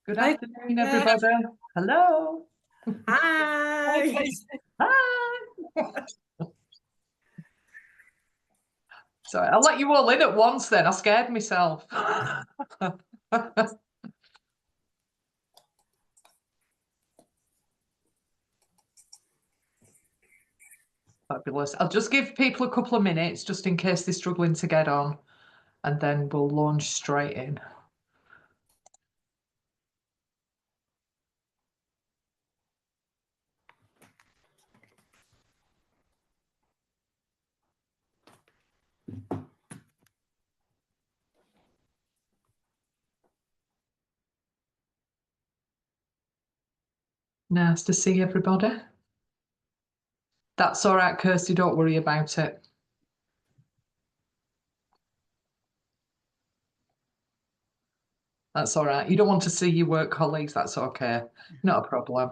Good Hi. afternoon, everybody. Hello. Hi. Hi. Sorry, I'll let you all in at once then. I scared myself. Fabulous. I'll just give people a couple of minutes just in case they're struggling to get on, and then we'll launch straight in. Nice to see everybody. That's all right, Kirsty, don't worry about it. That's all right. You don't want to see your work colleagues, that's okay. Not a problem.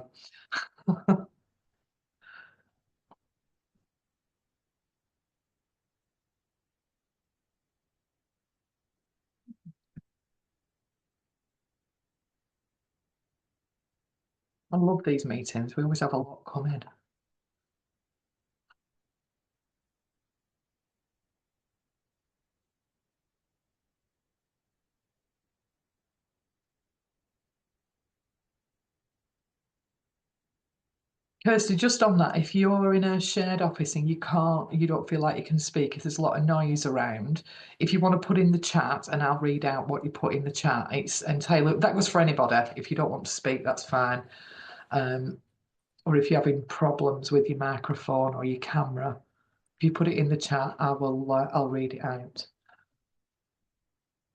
I love these meetings. We always have a lot coming. Kirsty, just on that, if you're in a shared office and you don't feel like you can speak, if there's a lot of noise around, if you want to put in the chat and I'll read out what you put in the chat, and Taylor, that goes for anybody. If you don't want to speak, that's fine. Or if you're having problems with your microphone or your camera, if you put it in the chat, I'll read it out.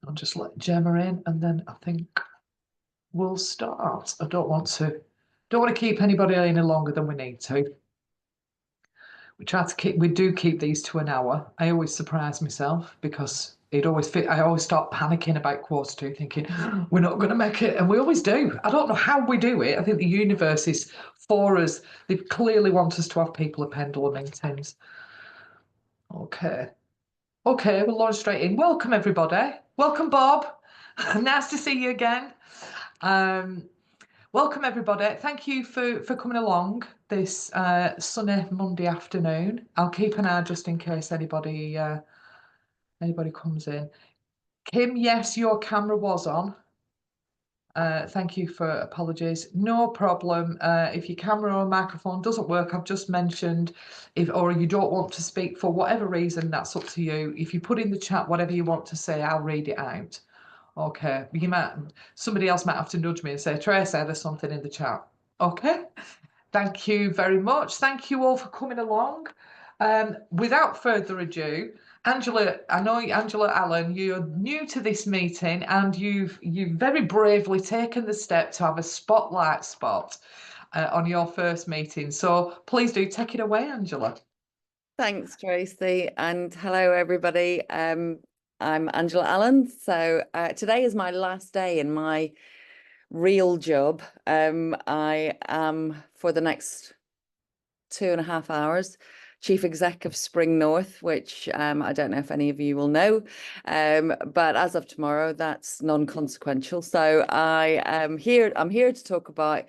I'll just let Gemma in and then I think we'll start. I don't want to keep anybody any longer than we need to. We do keep these to an hour. I always surprise myself because I always start panicking about 1:45, thinking we're not going to make it, and we always do. I don't know how we do it. I think the universe is for us. They clearly want us to have People of Pendle meetings. Okay, we'll launch straight in. Welcome everybody. Welcome Bob. Nice to see you again. Welcome everybody. Thank you for coming along this sunny Monday afternoon. I'll keep an eye just in case anybody comes in. Kim, yes, your camera was on. Thank you for apologies. No problem. If your camera or microphone doesn't work, I've just mentioned, or you don't want to speak for whatever reason, that's up to you. If you put in the chat whatever you want to say, I'll read it out. Okay, somebody else might have to nudge me and say, Tracy, there's something in the chat. Okay, thank you very much. Thank you all for coming along. Without further ado, Angela, I know Angela Allen, you're new to this meeting and you've very bravely taken the step to have a spotlight spot on your first meeting. So please do take it away, Angela. Thanks, Tracy, and hello, everybody. I'm Angela Allen. So today is my last day in my real job. I am, for the next 2.5 hours, Chief Exec of Spring North, which I don't know if any of you will know, but as of tomorrow, that's non-consequential. So I'm here to talk about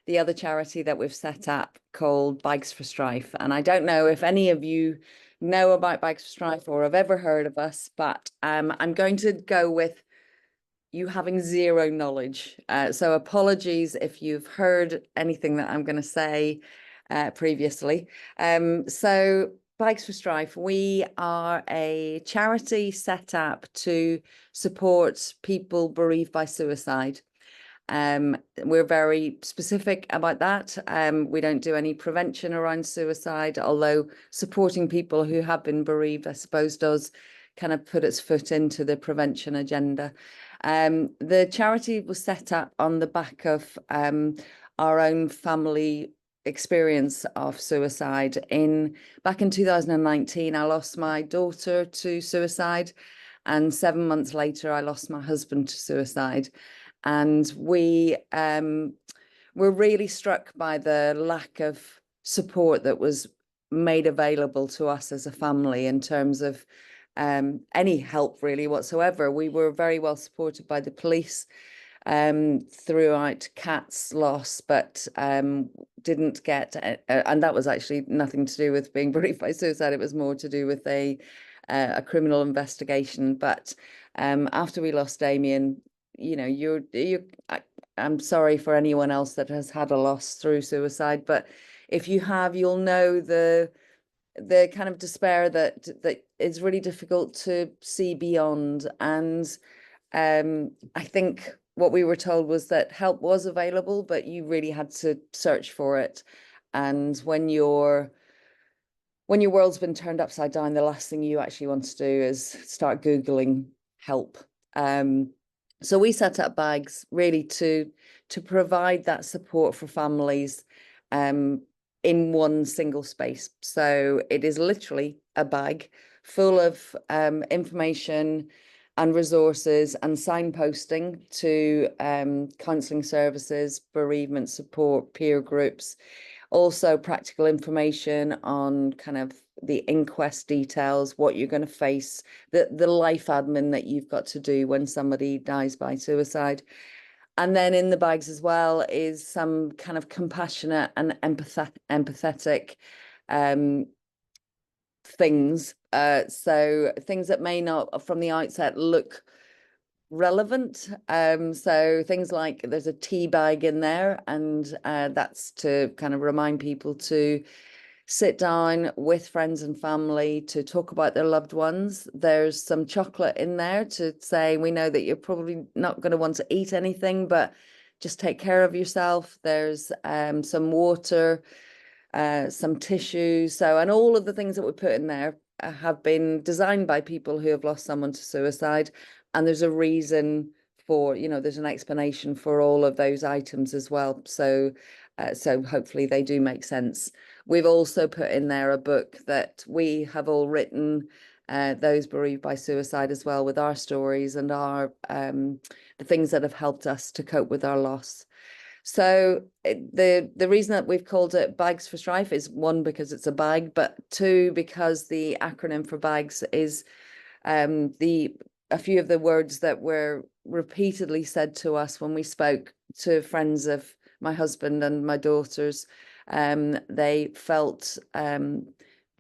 the other charity that we've set up called Bikes for Strife. And I don't know if any of you know about Bikes for Strife or have ever heard of us, but I'm going to go with you having zero knowledge. So apologies if you've heard anything that I'm going to say previously. So Bikes for Strife, we are a charity set up to support people bereaved by suicide. We're very specific about that. We don't do any prevention around suicide, although supporting people who have been bereaved, I suppose, does kind of put its foot into the prevention agenda. The charity was set up on the back of our own family experience of suicide. Back in 2019, I lost my daughter to suicide, and 7 months later, I lost my husband to suicide. And we were really struck by the lack of support that was made available to us as a family in terms of any help really whatsoever. We were very well supported by the police, throughout Kat's loss, but didn't get, and that was actually nothing to do with being bereaved by suicide. It was more to do with a criminal investigation. But after we lost Damien, you know, I'm sorry for anyone else that has had a loss through suicide, but if you have, you'll know the kind of despair that is really difficult to see beyond. And I think what we were told was that help was available, but you really had to search for it. And when your world's been turned upside down, the last thing you actually want to do is start Googling help. So we set up bags really to provide that support for families in one single space. So it is literally a bag full of information and resources and signposting to counselling services, bereavement support, peer groups, also practical information on kind of the inquest details, what you're going to face, the life admin that you've got to do when somebody dies by suicide. And then in the bags as well is some kind of compassionate and empathetic things. So things that may not from the outset look relevant. So things like there's a tea bag in there, and that's to kind of remind people to sit down with friends and family to talk about their loved ones. There's some chocolate in there to say, we know that you're probably not going to want to eat anything, but just take care of yourself. There's some water, some tissues. So, and all of the things that we put in there have been designed by people who have lost someone to suicide. And there's a reason for, you know, there's an explanation for all of those items as well. So hopefully they do make sense. We've also put in there a book that we have all written, those bereaved by suicide as well, with our stories and our the things that have helped us to cope with our loss. So the reason that we've called it Bags for Strife is, one, because it's a bag, but two, because the acronym for bags is a few of the words that were repeatedly said to us when we spoke to friends of my husband and my daughters. They felt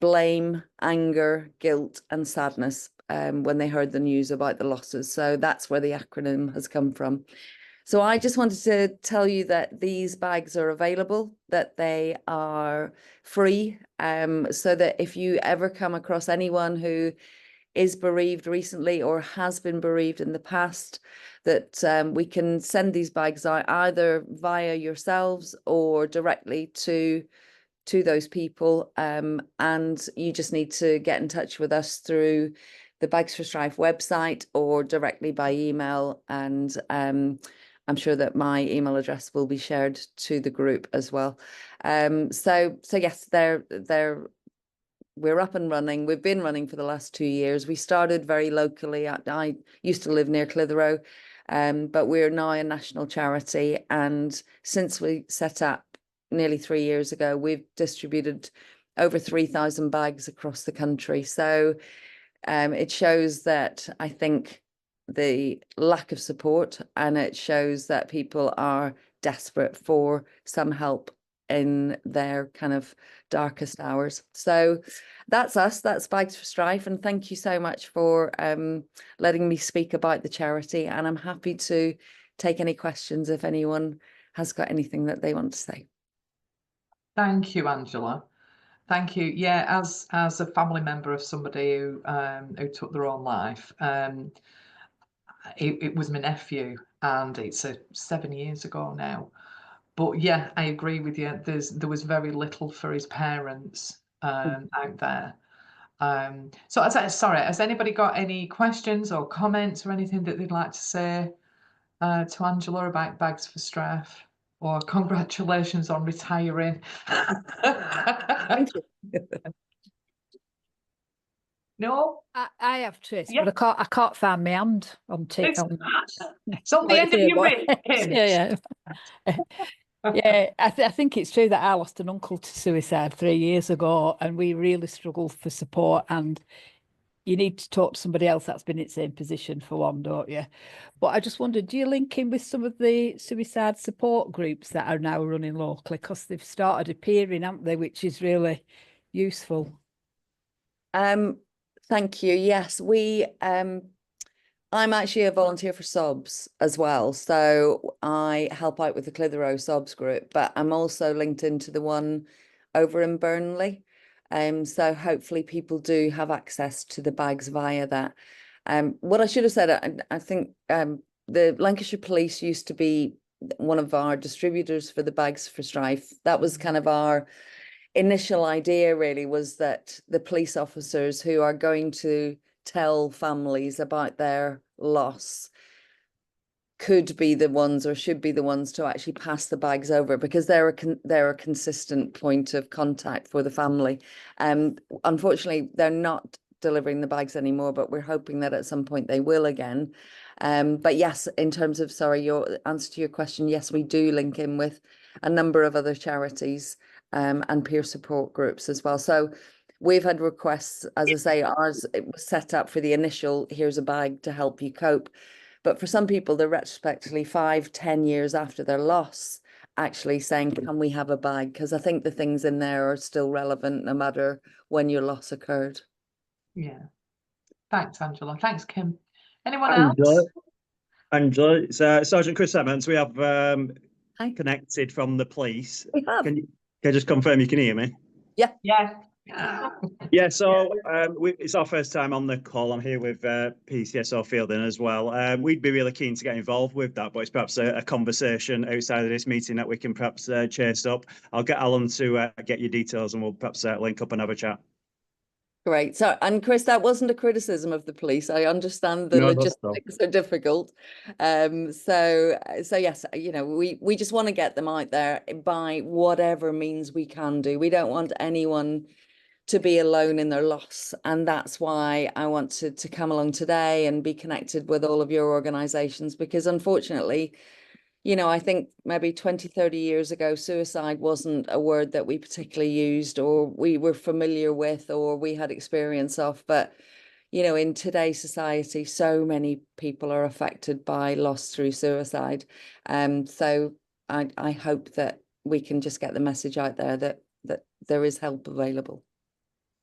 blame, anger, guilt, and sadness when they heard the news about the losses. So that's where the acronym has come from. So I just wanted to tell you that these bags are available, that they are free, so that if you ever come across anyone who is bereaved recently or has been bereaved in the past, that we can send these bags out either via yourselves or directly to those people. And you just need to get in touch with us through the Bags for Strife website or directly by email. And I'm sure that my email address will be shared to the group as well. So yes, we're up and running. We've been running for the last 2 years. We started very locally. I used to live near Clitheroe, but we're now a national charity. And since we set up nearly 3 years ago, we've distributed over 3,000 bags across the country. So it shows that, I think, the lack of support, and it shows that people are desperate for some help in their kind of darkest hours. So that's us, that's Bags for Strife, and thank you so much for letting me speak about the charity, and I'm happy to take any questions if anyone has got anything that they want to say. Thank you, Angela. Thank you. Yeah, as a family member of somebody who took their own life, it was my nephew, and it's 7 years ago now. But yeah, I agree with you. There was very little for his parents out there. So sorry, has anybody got any questions or comments or anything that they'd like to say to Angela about Bags for Strife? Or congratulations on retiring. Thank you. No? I have Trace, Yeah. but I can't find my hand on It's on on the end of your wrist, Kim. Yeah. Yeah, I think it's true that I lost an uncle to suicide 3 years ago, and we really struggled for support. And you need to talk to somebody else that's been in the same position for one, don't you? But I just wondered, do you link in with some of the suicide support groups that are now running locally? Because they've started appearing, haven't they? Which is really useful. Thank you. Yes, I'm actually a volunteer for SOBS as well. So I help out with the Clitheroe SOBS group, but I'm also linked into the one over in Burnley. So hopefully people do have access to the bags via that. What I should have said, I think the Lancashire Police used to be one of our distributors for the Bags for Strife. That was kind of our initial idea, really, was that the police officers who are going to tell families about their loss could be the ones, or should be the ones, to actually pass the bags over, because they're a consistent point of contact for the family. Unfortunately, they're not delivering the bags anymore, but we're hoping that at some point they will again. But yes, in terms of, sorry, your answer to your question, yes, we do link in with a number of other charities and peer support groups as well. So we've had requests, as I say, ours, it was set up for the initial, here's a bag to help you cope. But for some people, they're retrospectively 5-10 years after their loss, actually saying, can we have a bag? Because I think the things in there are still relevant no matter when your loss occurred. Yeah. Thanks, Angela. Thanks, Kim. Anyone else? Angela, it's Sergeant Chris Emmons. We have Hi. connected from the police. We have. Can you just confirm you can hear me? Yeah. Yeah. Yeah, so it's our first time on the call. I'm here with PCSO Fielding as well. We'd be really keen to get involved with that, but it's perhaps a conversation outside of this meeting that we can perhaps chase up. I'll get Alan to get your details and we'll perhaps link up and have a chat. Great. So, and Chris, that wasn't a criticism of the police. I understand the No, logistics are difficult. So yes, you know, we just want to get them out there by whatever means we can do. We don't want anyone to be alone in their loss. And that's why I want to come along today and be connected with all of your organizations, because unfortunately, you know, I think maybe 20-30 years ago, suicide wasn't a word that we particularly used, or we were familiar with, or we had experience of. But, you know, in today's society, so many people are affected by loss through suicide. So I hope that we can just get the message out there that there is help available.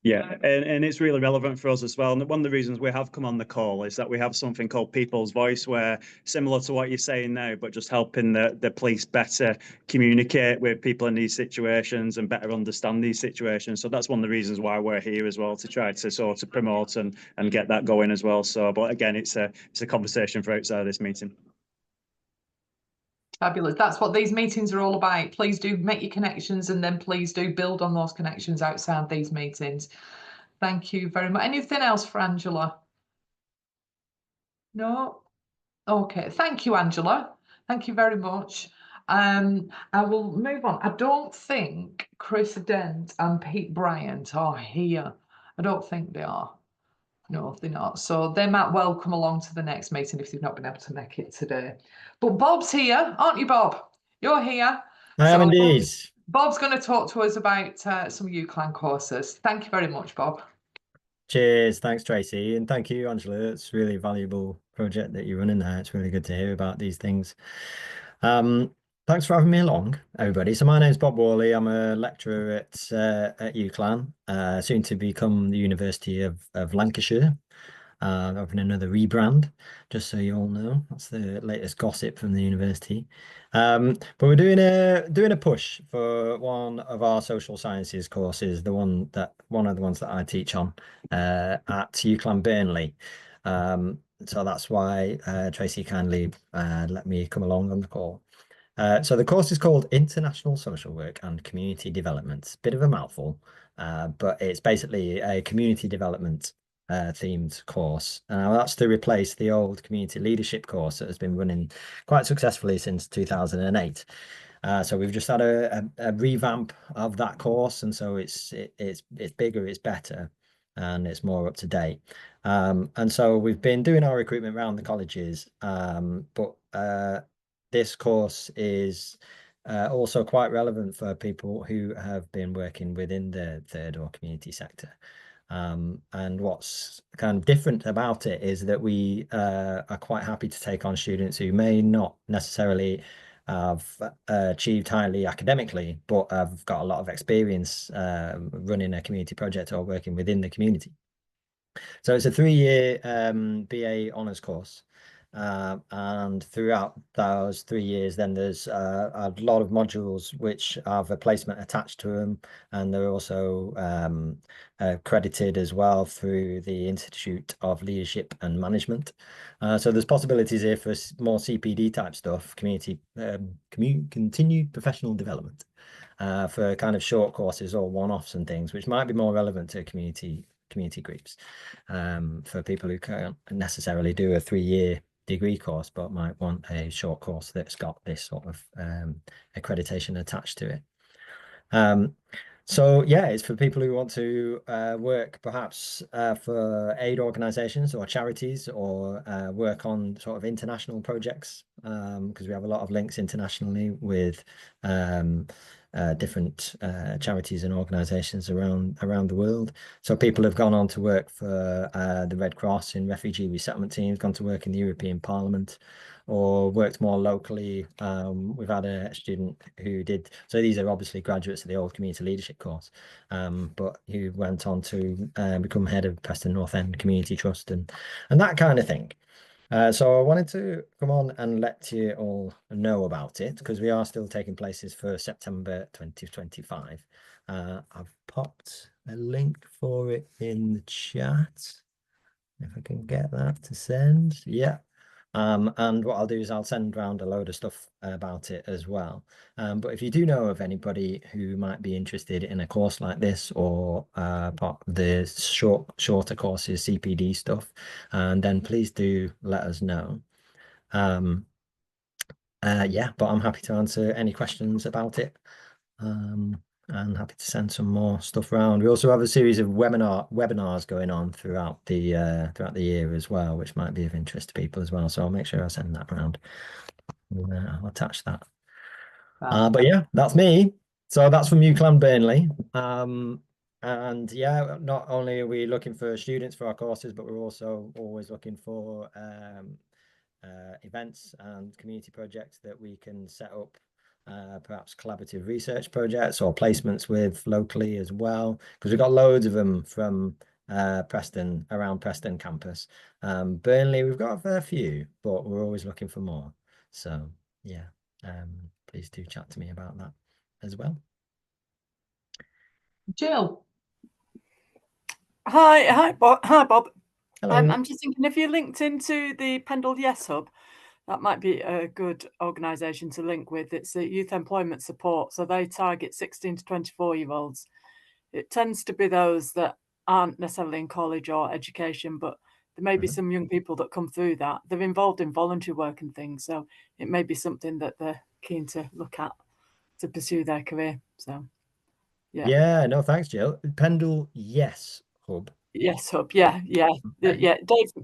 Yeah, and it's really relevant for us as well. And one of the reasons we have come on the call is that we have something called People's Voice, where similar to what you're saying now, but just helping the police better communicate with people in these situations and better understand these situations. So that's one of the reasons why we're here as well, to try to sort of promote and get that going as well. So, but again, it's a conversation for outside of this meeting. Fabulous. That's what these meetings are all about. Please do make your connections, and then please do build on those connections outside these meetings. Thank you very much. Anything else for Angela? No? Okay. Thank you, Angela. Thank you very much. I will move on. I don't think Chris Dent and Pete Bryant are here. I don't think they are. No, they're not. So they might well come along to the next meeting if they've not been able to make it today. But Bob's here, aren't you, Bob? You're here. I am indeed. Bob's going to talk to us about some UCLan courses. Thank you very much, Bob. Cheers. Thanks, Tracy. And thank you, Angela. It's really valuable project that you're running there. It's really good to hear about these things. Thanks for having me along, everybody. So my name's Bob Worley. I'm a lecturer at UCLan, soon to become the University of Lancashire. Having another rebrand, just so you all know. That's the latest gossip from the university. But we're doing a push for one of our social sciences courses, one of the ones that I teach on at UCLan Burnley. So that's why Tracy kindly let me come along on the call. So the course is called International Social Work and Community Development. Bit of a mouthful, but it's basically a community development themed course. That's to replace the old community leadership course that has been running quite successfully since 2008. So we've just had a revamp of that course, and so it's bigger, it's better, and it's more up to date. And so we've been doing our recruitment around the colleges, but this course is also quite relevant for people who have been working within the third or community sector. And what's kind of different about it is that we are quite happy to take on students who may not necessarily have achieved highly academically, but have got a lot of experience running a community project or working within the community. So it's a 3-year BA honours course. And throughout those 3 years, then there's a lot of modules which have a placement attached to them, and they're also accredited as well through the Institute of Leadership and Management. So there's possibilities here for more CPD type stuff, continued professional development, for kind of short courses or one-offs and things, which might be more relevant to community groups, for people who can't necessarily do a 3-year degree course but might want a short course that's got this sort of accreditation attached to it. So yeah, it's for people who want to work perhaps for aid organizations or charities, or work on sort of international projects, because we have a lot of links internationally with different charities and organizations around the world. So people have gone on to work for the Red Cross in refugee resettlement teams, gone to work in the European Parliament, or worked more locally. We've had a student who did, so these are obviously graduates of the old community leadership course, but who went on to become head of Preston North End Community Trust and that kind of thing. So I wanted to come on and let you all know about it, because we are still taking places for September 2025. I've popped a link for it in the chat, if I can get that to send. Yeah. And what I'll do is I'll send around a load of stuff about it as well. But if you do know of anybody who might be interested in a course like this, or part of the shorter courses, CPD stuff, and then please do let us know. Yeah, but I'm happy to answer any questions about it. And happy to send some more stuff around. We also have a series of webinars going on throughout the year as well, which might be of interest to people as well. So I'll make sure I send that around. I'll attach that. But yeah, that's me. So that's from UCLan Burnley. And yeah, not only are we looking for students for our courses, but we're also always looking for events and community projects that we can set up. Perhaps collaborative research projects or placements with locally as well, because we've got loads of them from Preston, around Preston campus. Burnley, we've got a fair few, but we're always looking for more. So yeah, please do chat to me about that as well. Jill. Hi, Bob. Hello. I'm just thinking, if you linked into the Pendle Yes Hub, that might be a good organisation to link with. It's a youth employment support, so they target 16 to 24-year-olds. It tends to be those that aren't necessarily in college or education, but there may be some young people that come through that. They're involved in voluntary work and things, so it may be something that they're keen to look at to pursue their career. So, yeah. Yeah, no, thanks, Jill. Pendle Yes Hub. Yes Hub, yeah.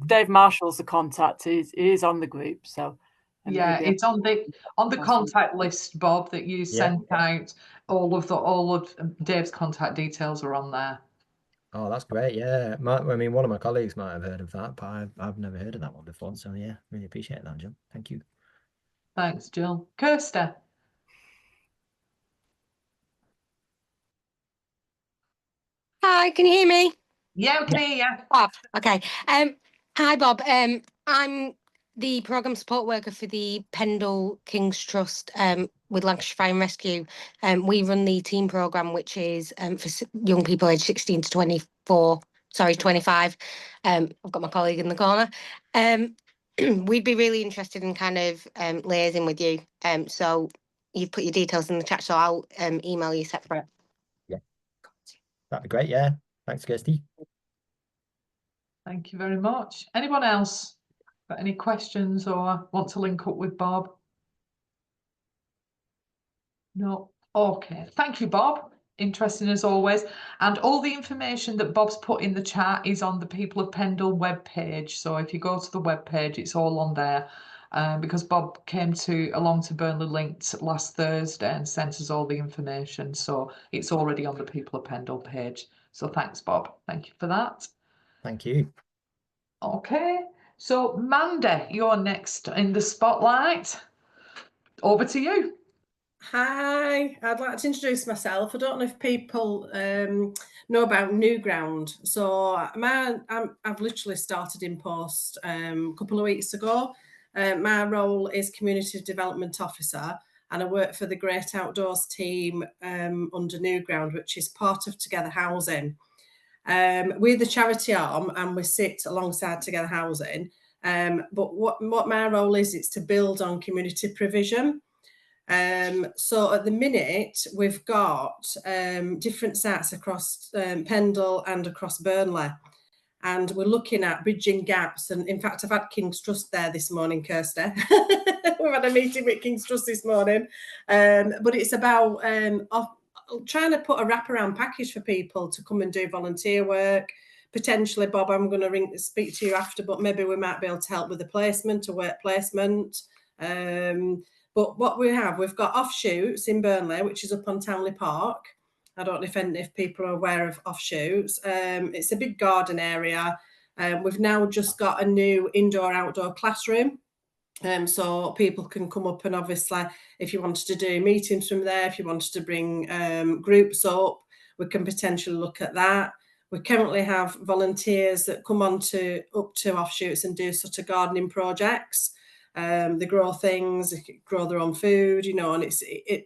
Dave Marshall's the contact. He is on the group, so yeah, it's on the contact list, Bob, that you sent out. All of Dave's contact details are on there. Oh, that's great. Yeah, I mean, one of my colleagues might have heard of that, but I've never heard of that one before. So yeah, really appreciate that, Jill. Thank you. Thanks, Jill. Kirsta. Hi, can you hear me? Yeah, we can hear you. Bob. Okay. Hi, Bob. I'm the programme support worker for the Pendle King's Trust with Lancashire Fire and Rescue. We run the team programme, which is for young people aged 16 to 25. I've got my colleague in the corner. We'd be really interested in kind of liaising with you. So you've put your details in the chat, so I'll email you separate. Yeah, that'd be great. Yeah, thanks, Kirsty. Thank you very much. Anyone else got any questions or want to link up with Bob? No. Okay. Thank you, Bob. Interesting as always. And all the information that Bob's put in the chat is on the People of Pendle webpage. So if you go to the webpage, it's all on there. Because Bob came along to Burnley Linked last Thursday and sent us all the information. So it's already on the People of Pendle page. So thanks, Bob. Thank you for that. Thank you. Okay, so Mandy, you're next in the spotlight. Over to you. Hi, I'd like to introduce myself. I don't know if people know about Newground. So I've literally started in post a couple of weeks ago. My role is Community Development Officer, and I work for the Great Outdoors team under Newground, which is part of Together Housing. We're the charity arm and we sit alongside Together Housing. But what my role is to build on community provision. So at the minute, we've got different sites across Pendle and across Burnley. And we're looking at bridging gaps. And in fact, I've had King's Trust there this morning, Kirsty. We've had a meeting with King's Trust this morning. But it's about trying to put a wraparound package for people to come and do volunteer work. Potentially, Bob, I'm going to speak to you after, but maybe we might be able to help with the placement, a work placement. But what we've got offshoots in Burnley, which is up on Townley Park. I don't know if people are aware of offshoots. It's a big garden area. We've now just got a new indoor-outdoor classroom. So people can come up and obviously, if you wanted to do meetings from there, if you wanted to bring groups up, we can potentially look at that. We currently have volunteers that come up to offshoots and do sort of gardening projects. They grow things, they grow their own food, and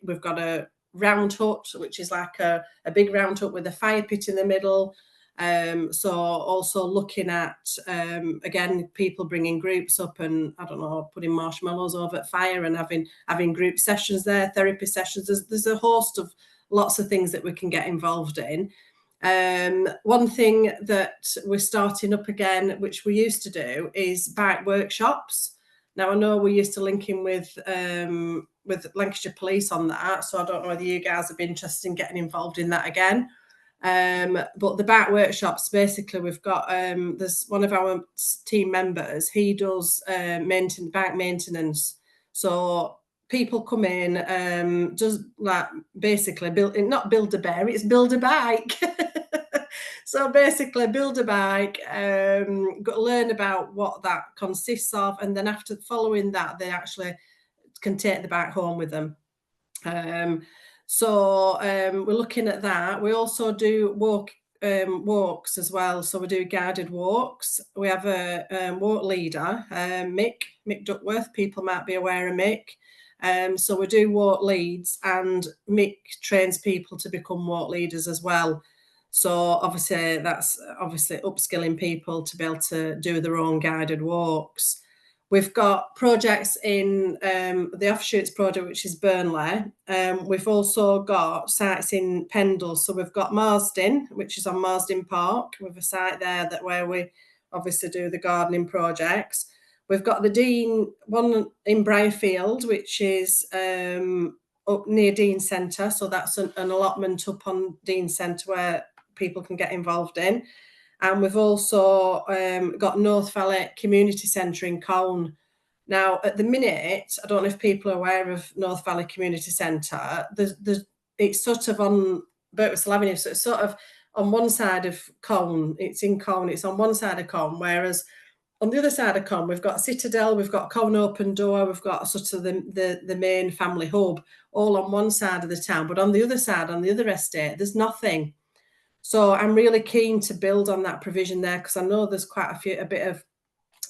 we've got a round hut, which is like a big round hut with a fire pit in the middle. So also looking at, again, people bringing groups up and, I don't know, putting marshmallows over at fire and having group sessions there, therapy sessions. There's a host of lots of things that we can get involved in. One thing that we're starting up again, which we used to do, is bike workshops. Now, I know we used to link in with Lancashire Police on that, so I don't know whether you guys would be interested in getting involved in that again. But the bike workshops, basically, we've got there's one of our team members. He does bike maintenance. So people come in, just like basically not build a bear, it's build a bike. So basically build a bike, learn about what that consists of, and then after following that, they actually can take the bike home with them. So we're looking at that. We also do walks as well. So we do guided walks. We have a walk leader, Mick Duckworth. People might be aware of Mick. So we do walk leads, and Mick trains people to become walk leaders as well. So obviously that's upskilling people to be able to do their own guided walks. We've got projects in the Offshoots project, which is Burnley. We've also got sites in Pendle. So we've got Marsden, which is on Marsden Park. We have a site there where we obviously do the gardening projects. We've got the Dean one in Briarfield, which is up near Dean Centre. So that's an allotment up on Dean Centre where people can get involved in. And we've also got North Valley Community Centre in Colne. Now, at the minute, I don't know if people are aware of North Valley Community Centre. It's sort of on Birtwhistle Avenue, so it's sort of on one side of Colne. It's in Colne. It's on one side of Colne, whereas on the other side of Colne, we've got Citadel, we've got Colne Open Door, we've got sort of the main family hub, all on one side of the town. But on the other side, on the other estate, there's nothing. So I'm really keen to build on that provision there, because I know there's quite a bit of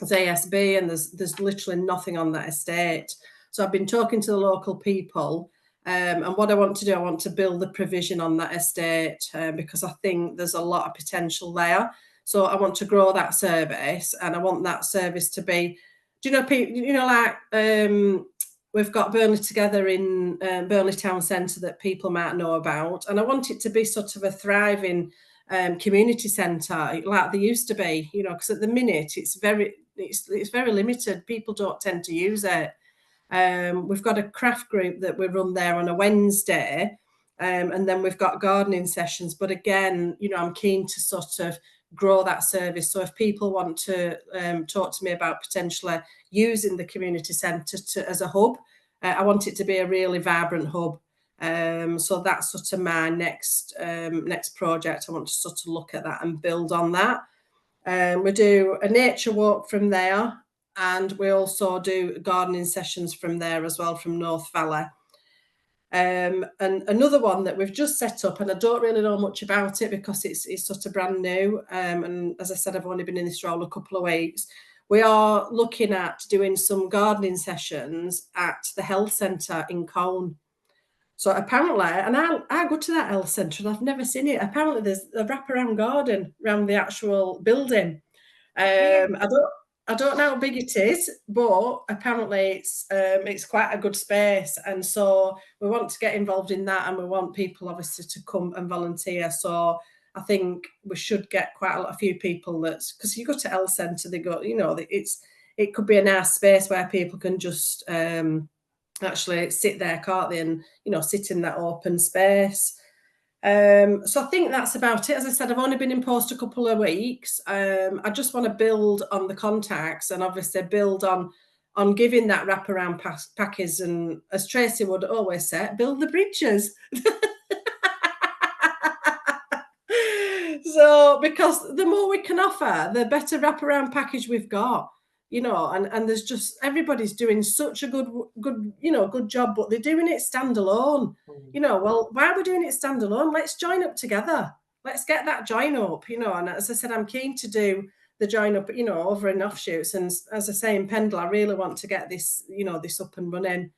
ASB, and there's literally nothing on that estate. So I've been talking to the local people, and what I want to do, I want to build the provision on that estate because I think there's a lot of potential there. So I want to grow that service, and I want that service to be, we've got Burnley Together in Burnley Town Centre that people might know about. And I want it to be sort of a thriving community centre like they used to be, because at the minute it's very limited. People don't tend to use it. We've got a craft group that we run there on a Wednesday. And then we've got gardening sessions. But again, I'm keen to sort of grow that service. So if people want to talk to me about potentially using the community centre as a hub, I want it to be a really vibrant hub. So that's sort of my next project. I want to sort of look at that and build on that. We do a nature walk from there, and we also do gardening sessions from there as well, from North Valley. And another one that we've just set up, and I don't really know much about it because it's sort of brand new. And as I said, I've only been in this role a couple of weeks. We are looking at doing some gardening sessions at the health centre in Colne. So apparently, and I go to that health centre and I've never seen it. Apparently there's a wraparound garden around the actual building. I don't know how big it is, but apparently it's quite a good space. And so we want to get involved in that, and we want people obviously to come and volunteer. So I think we should get quite a few people, that's because you go to health centre, they go, you know, it could be a nice space where people can just actually sit there, can't they, and, you know, sit in that open space. So I think that's about it. As I said, I've only been in post a couple of weeks. I just want to build on the contacts, and obviously build on giving that wraparound package, and as Tracy would always say, build the bridges. So because the more we can offer, the better wraparound package we've got. You know, and there's just, everybody's doing such a good job, but they're doing it standalone. You know, well, why are we doing it standalone? Let's join up together. Let's get that join up, you know. And as I said, I'm keen to do the join up, you know, over in offshoots. And as I say, in Pendle, I really want to get this, you know, this up and running.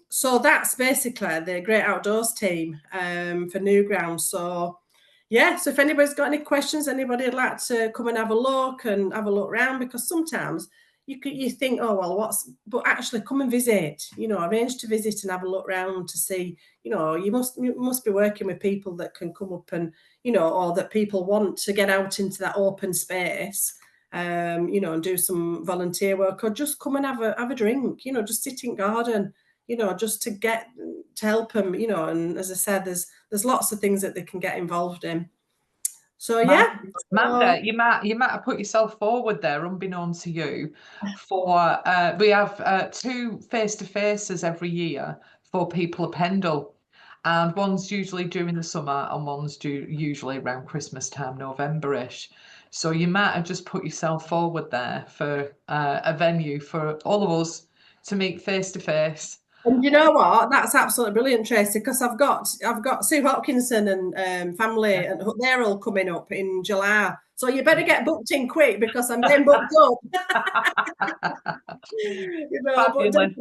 So that's basically the Great Outdoors team for Newground. So yeah, so if anybody's got any questions, anybody would like to come and have a look around, because sometimes you think, oh well, but actually come and visit, you know, arrange to visit and have a look around to see, you know, you must be working with people that can come up and, you know, or that people want to get out into that open space, you know, and do some volunteer work, or just come and have a drink, you know, just sit in garden, you know, just to help them, you know. And as I said, there's lots of things that they can get involved in. So yeah, Amanda, you might have put yourself forward there, unbeknown to you, for we have 2 face-to-faces every year for People of Pendle, and one's usually during the summer and one's usually around Christmas time, November-ish. So you might have just put yourself forward there for a venue for all of us to meet face-to-face. And you know what? That's absolutely brilliant, Tracy, because I've got Sue Hopkinson and family, and they're all coming up in July. So you better get booked in quick, because I'm getting booked up. You know, but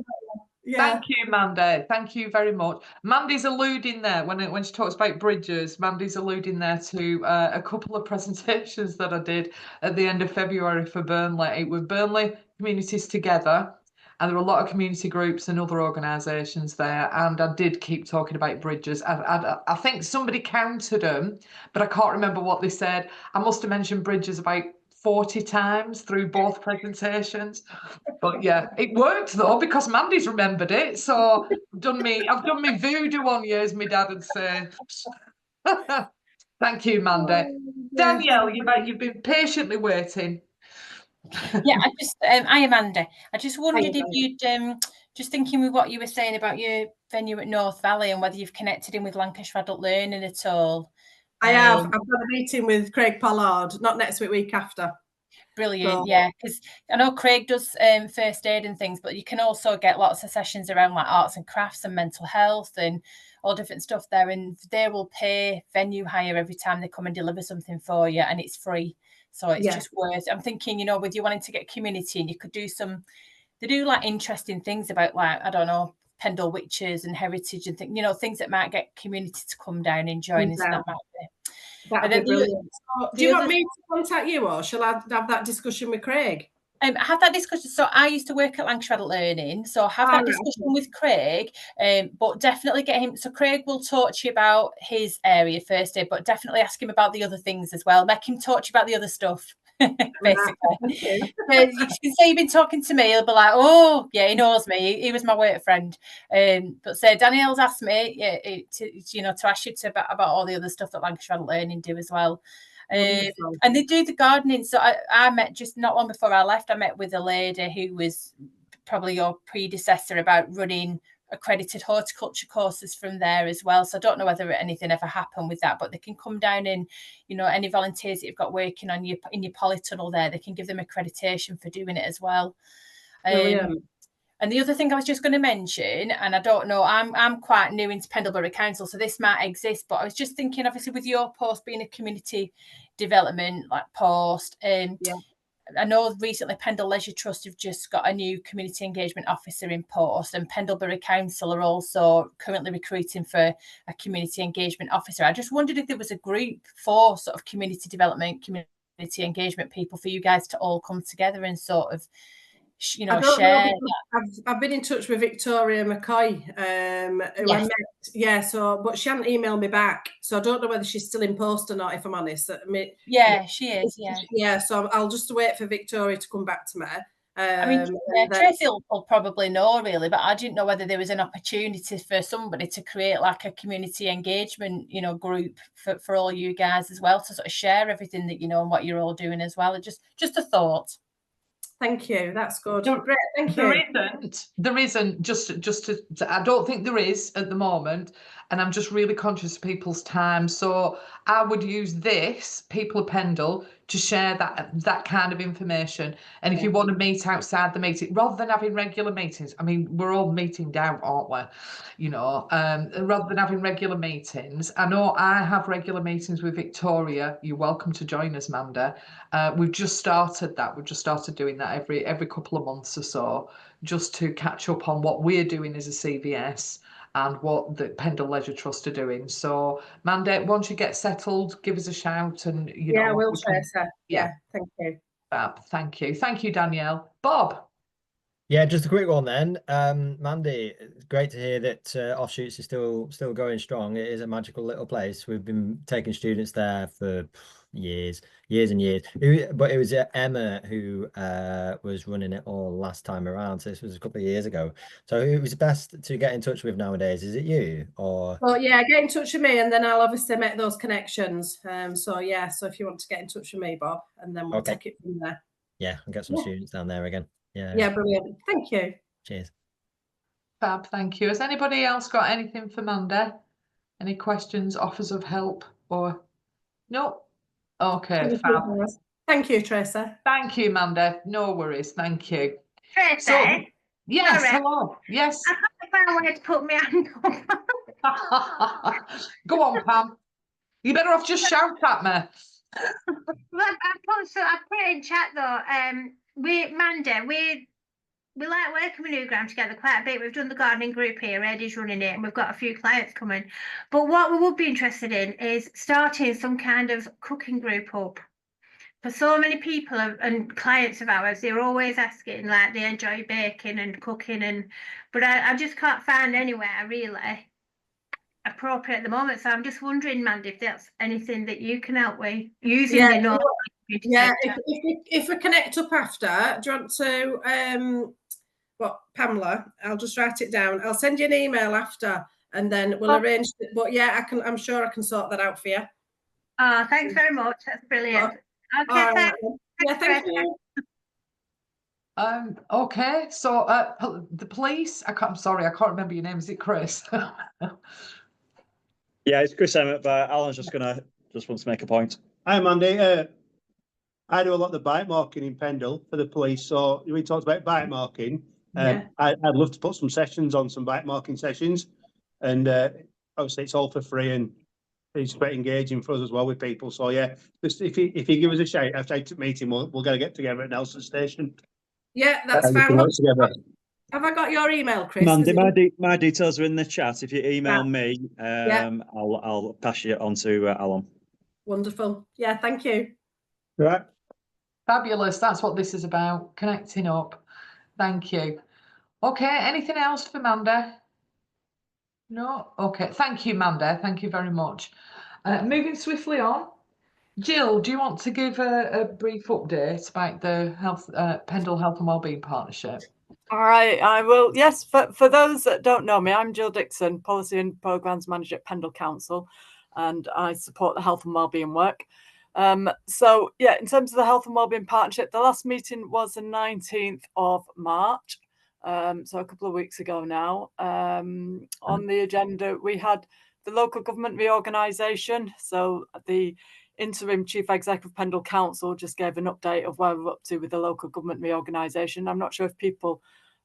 yeah. Thank you, Mandy. Thank you very much. Mandy's alluding there when she talks about bridges. Mandy's alluding there to a couple of presentations that I did at the end of February for Burnley. It was Burnley Communities Together. And there were a lot of community groups and other organisations there. And I did keep talking about bridges. I think somebody counted them, but I can't remember what they said. I must have mentioned bridges about 40 times through both presentations. But yeah, it worked though, because Mandy's remembered it. So I've done me voodoo on you, as my dad would say. Thank you, Mandy. Danielle, you've been patiently waiting. Yeah, I am Andy. I just wondered if you'd just thinking with what you were saying about your venue at North Valley, and whether you've connected in with Lancashire Adult Learning at all. I have. I've got a meeting with Craig Pollard, not next week after. Brilliant. So, yeah, because I know Craig does first aid and things, but you can also get lots of sessions around like arts and crafts and mental health and all different stuff there, and they will pay venue hire every time they come and deliver something for you, and it's free. So it's just worth, I'm thinking, you know, with you wanting to get community, and you could do they do like interesting things about, like, I don't know, Pendle witches and heritage and things, you know, things that might get community to come down and join us. That might be. That'd be brilliant. Do you want me to contact you, or shall I have that discussion with Craig? Have that discussion. So I used to work at Lancashire Adult Learning, so have that discussion with Craig, but definitely get him. So Craig will talk to you about his area first aid, but definitely ask him about the other things as well. Make him talk to you about the other stuff, basically. You can say you've been talking to me, he'll be like, oh yeah, he knows me, he was my work friend. But say Danielle's asked me to ask you about all the other stuff that Lancashire Adult Learning do as well. And they do the gardening. So I met just not long before I left, I met with a lady who was probably your predecessor about running accredited horticulture courses from there as well. So I don't know whether anything ever happened with that, but they can come down and, you know, any volunteers that you've got working on in your polytunnel there, they can give them accreditation for doing it as well. And the other thing I was just going to mention, and I don't know, I'm quite new into Pendle Council, so this might exist, but I was just thinking, obviously, with your post being a community development like post, I know recently Pendle Leisure Trust have just got a new community engagement officer in post, and Pendlebury Council are also currently recruiting for a community engagement officer. I just wondered if there was a group for sort of community development, community engagement people for you guys to all come together and sort of, you know, share. I've been in touch with Victoria McCoy, who I met, but she hadn't emailed me back, so I don't know whether she's still in post or not, if I'm honest. She is, so I'll just wait for Victoria to come back to me. I mean, Tracy will probably know, really, but I didn't know whether there was an opportunity for somebody to create like a community engagement, you know, group for all you guys as well, to sort of share everything that you know and what you're all doing as well. Just a thought. Thank you. That's good. Great. Thank you. There isn't. Just I don't think there is at the moment, and I'm just really conscious of people's time. So I would use this People of Pendle to share that kind of information. And if you want to meet outside the meeting, rather than having regular meetings, I mean, we're all meetinged out, aren't we? You know, rather than having regular meetings, I know I have regular meetings with Victoria. You're welcome to join us, Manda. We've just started that. We've just started doing that every couple of months or so, just to catch up on what we're doing as a CVS and what the Pendle Leisure Trust are doing. So, Manda, once you get settled, give us a shout, and you know. Yeah, we'll Tracy. Yeah, thank you. Thank you, Danielle. Bob. Yeah, just a quick one then. Mandy, it's great to hear that Offshoots is still going strong. It is a magical little place. We've been taking students there for years and years. But it was Emma who was running it all last time around. So this was a couple of years ago. So who was best to get in touch with nowadays? Is it you or? Well, yeah, get in touch with me, and then I'll obviously make those connections. So if you want to get in touch with me, Bob, and then we'll take it from there. Yeah, and get some students down there again. Yeah, brilliant. Thank you. Cheers. Fab, thank you. Has anybody else got anything for Manda? Any questions, offers of help, or no? Okay, fab. Thank you, Tracy. Thank you, Manda. No worries. Thank you. Tracy? So, yes, sorry. hello. Yes. I can't find where to put my hand up. Go on, Pam. You better off just shout at me. I put it in chat though. Manda, we like working with New Ground together quite a bit. We've done the gardening group here, Eddie's running it, and we've got a few clients coming. But what we would be interested in is starting some kind of cooking group up. For so many people and clients of ours, they're always asking, like, they enjoy baking and cooking, but I just can't find anywhere really appropriate at the moment. So I'm just wondering, Mandy, if that's anything that you can help with using the knowledge. Yeah, if we connect up after, do you want to Pamela, I'll just write it down. I'll send you an email after, and then we'll arrange it. But yeah, I'm sure I can sort that out for you. Thanks very much. That's brilliant. Okay, thanks. Yeah, thank you. Okay, so the police. I'm sorry, I can't remember your name. Is it Chris? Yeah, it's Chris Emmett, but Alan's just wants to make a point. Hi, Mandy. I do a lot of the bike marking in Pendle for the police. So we talked about bike marking. I'd love to put some sessions on, some bike marking sessions, and obviously it's all for free and it's quite engaging for us as well with people. So yeah, just if you give us a shout after the meeting, we'll get together at Nelson Station. Yeah, that's fine. Have I got your email, Chris? Mandy, my details are in the chat. If you email me, I'll pass you on to Alan. Wonderful. Yeah, thank you. Right. Fabulous. That's what this is about, connecting up. Thank you. Okay, anything else for Manda? No? Okay, thank you, Manda. Thank you very much. Moving swiftly on. Jill, do you want to give a brief update about the Pendle Health and Wellbeing Partnership? All right, I will. Yes, for those that don't know me, I'm Jill Dixon, Policy and Programmes Manager at Pendle Council, and I support the health and wellbeing work. So yeah, in terms of the Health and Wellbeing Partnership, the last meeting was the 19th of March. so a couple of weeks ago now. On the agenda, we had the local government reorganisation. So the interim chief executive of Pendle Council just gave an update of where we're up to with the local government reorganisation. I'm not sure if people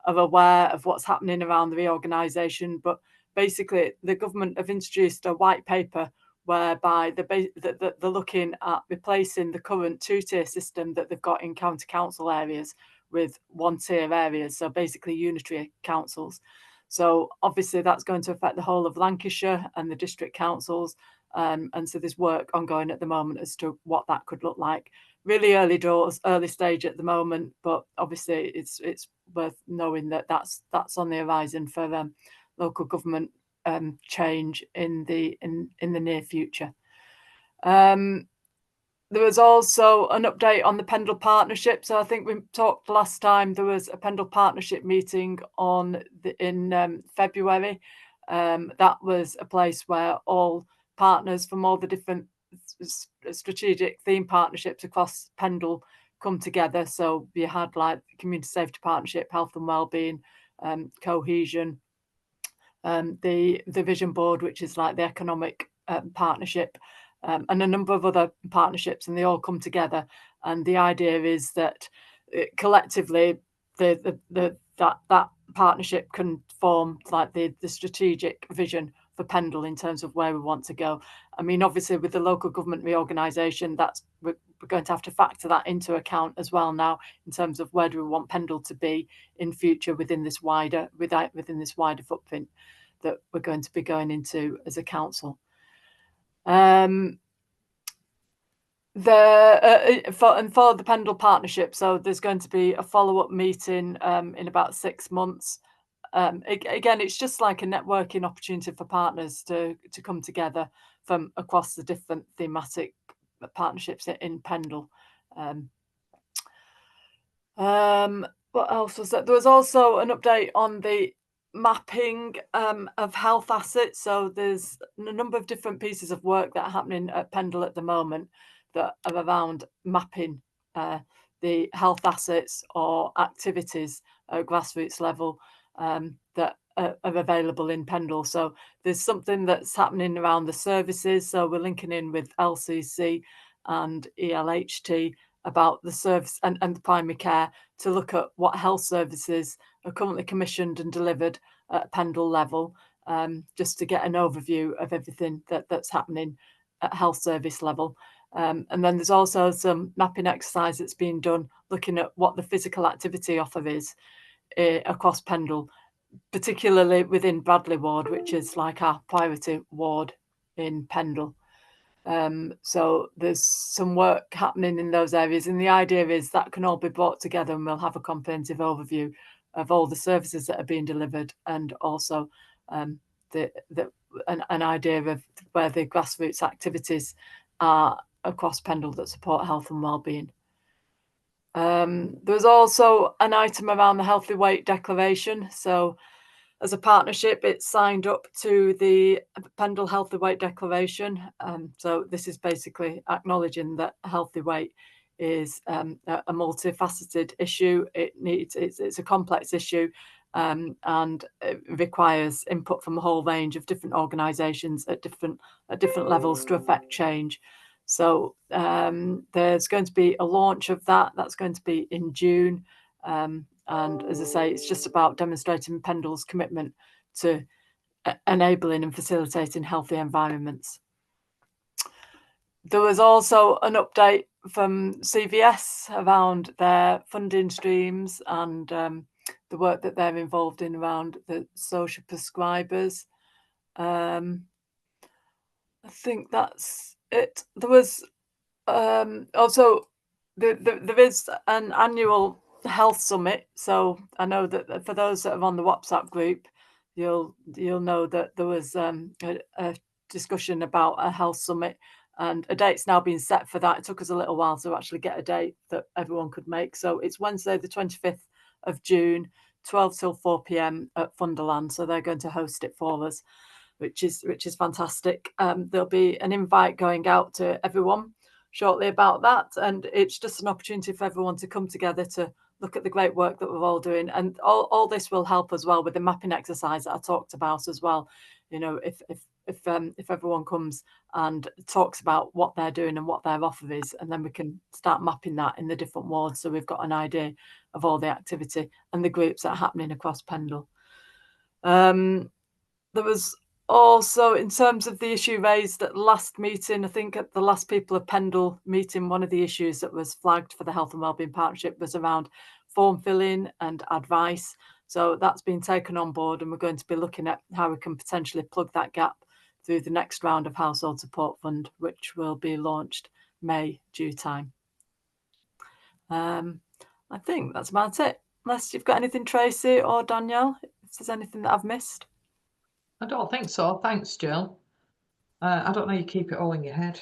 are aware of what's happening around the reorganisation, but basically the government have introduced a white paper whereby they're looking at replacing the current two-tier system that they've got in county council areas with one-tier areas, so basically unitary councils. So obviously that's going to affect the whole of Lancashire and the district councils, and so there's work ongoing at the moment as to what that could look like. Really early doors, early stage at the moment, but obviously it's worth knowing that that's on the horizon for local government change in the near future. There was also an update on the Pendle partnership. So I think we talked last time, there was a Pendle partnership meeting in February. That was a place where all partners from all the different strategic theme partnerships across Pendle come together. So we had like Community Safety Partnership, Health and Wellbeing, Cohesion, the Vision Board, which is like the economic partnership, and a number of other partnerships, and they all come together. And the idea is that collectively, that partnership can form like the strategic vision for Pendle in terms of where we want to go. I mean, obviously, with the local government reorganisation, we're going to have to factor that into account as well now in terms of where do we want Pendle to be in future within this wider footprint that we're going to be going into as a council. For the Pendle partnership, so there's going to be a follow-up meeting in about 6 months. Again, it's just like a networking opportunity for partners to come together from across the different thematic partnerships in Pendle. What else was that? There was also an update on the mapping of health assets. So there's a number of different pieces of work that are happening at Pendle at the moment that are around mapping the health assets or activities at grassroots level that are available in Pendle. So there's something that's happening around the services. So we're linking in with LCC and ELHT about the service and the primary care to look at what health services are currently commissioned and delivered at Pendle level, just to get an overview of everything that's happening at health service level. And then there's also some mapping exercise that's being done looking at what the physical activity offer is across Pendle, particularly within Bradley Ward, which is like our priority ward in Pendle. So there's some work happening in those areas, and the idea is that can all be brought together and we'll have a comprehensive overview of all the services that are being delivered, and also an idea of where the grassroots activities are across Pendle that support health and wellbeing. There was also an item around the Healthy Weight Declaration. So as a partnership, it's signed up to the Pendle Healthy Weight Declaration. So this is basically acknowledging that healthy weight is a multifaceted issue. It's a complex issue, and it requires input from a whole range of different organisations at different levels to affect change. So there's going to be a launch of that. That's going to be in June. And as I say, it's just about demonstrating Pendle's commitment to enabling and facilitating healthy environments. There was also an update from CVS around their funding streams and the work that they're involved in around the social prescribers. I think that's it. There was also there is an annual health summit. So I know that for those that are on the WhatsApp group, you'll know that there was a discussion about a health summit, and a date's now been set for that. It took us a little while to actually get a date that everyone could make. So it's Wednesday, the 25th of June, 12 till 4 p.m. at Funderland. So they're going to host it for us, which is fantastic. There'll be an invite going out to everyone shortly about that, and it's just an opportunity for everyone to come together to look at the great work that we're all doing. And all this will help as well with the mapping exercise that I talked about as well. You know, if everyone comes and talks about what they're doing and what their offer is, and then we can start mapping that in the different wards, so we've got an idea of all the activity and the groups that are happening across Pendle. There was also, in terms of the issue raised at the last meeting, I think at the last People of Pendle meeting, one of the issues that was flagged for the Health and Wellbeing Partnership was around form filling and advice. So that's been taken on board, and we're going to be looking at how we can potentially plug that gap through the next round of Household Support Fund, which will be launched May due time. I think that's about it. Unless you've got anything, Tracy or Danielle, if there's anything that I've missed. I don't think so. Thanks, Jill. I don't know you keep it all in your head.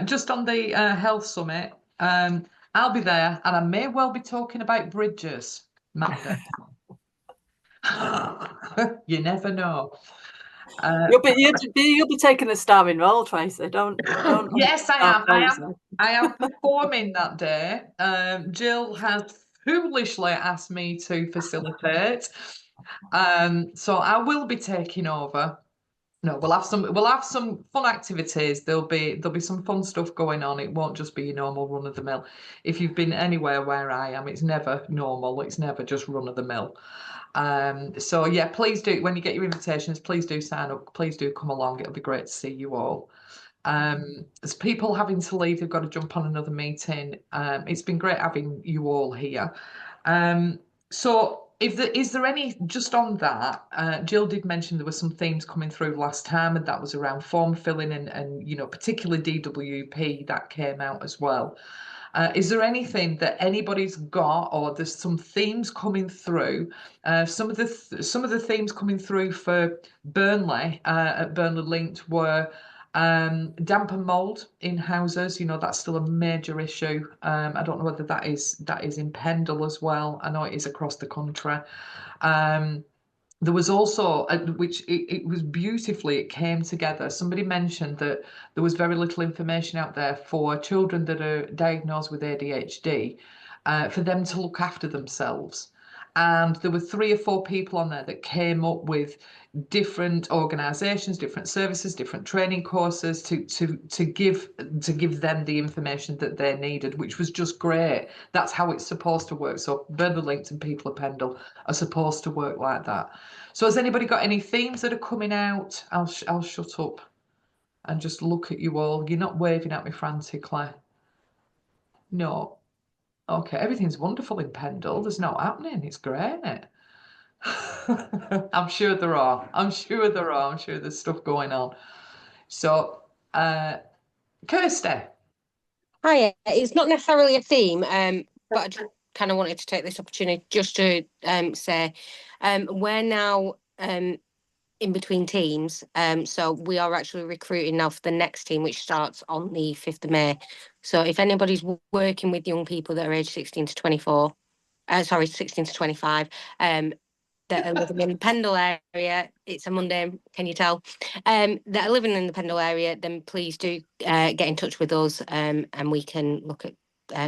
Just on the health summit, I'll be there, and I may well be talking about bridges, Manda. You never know. You'll be taking a starring role, Tracy. Don't. Yes, I am performing that day. Jill has foolishly asked me to facilitate. So I will be taking over. No, we'll have some fun activities. There'll be some fun stuff going on. It won't just be your normal run of the mill. If you've been anywhere where I am, it's never normal. It's never just run of the mill. So yeah, please do, when you get your invitations, please do sign up. Please do come along. It'll be great to see you all. As people having to leave, they've got to jump on another meeting. It's been great having you all here. So is there any, just on that, Jill did mention there were some themes coming through last time, and that was around form filling and you know, particularly DWP that came out as well. Is there anything that anybody's got, or there's some themes coming through? Some of the themes coming through for Burnley at Burnley Linked were damp and mold in houses. You know, that's still a major issue. I don't know whether that is in Pendle as well. I know it is across the country. There was also, which it was beautifully, it came together. Somebody mentioned that there was very little information out there for children that are diagnosed with ADHD, for them to look after themselves. And there were 3 or 4 people on there that came up with different organisations, different services, different training courses to give them the information that they needed, which was just great. That's how it's supposed to work. So Pendle Linked and People of Pendle are supposed to work like that. So has anybody got any themes that are coming out? I'll shut up and just look at you all. You're not waving at me frantically. No. Okay, everything's wonderful in Pendle. There's no happening. It's great. I'm sure there are. I'm sure there's stuff going on. So, Kirsty. Hi, it's not necessarily a theme, but I just kind of wanted to take this opportunity just to say we're now in between teams. So we are actually recruiting now for the next team, which starts on the 5th of May. So if anybody's working with young people that are aged 16 to 24, 16 to 25, that are living in the Pendle area, it's a Monday, can you tell? That are living in the Pendle area, then please do get in touch with us, and we can look at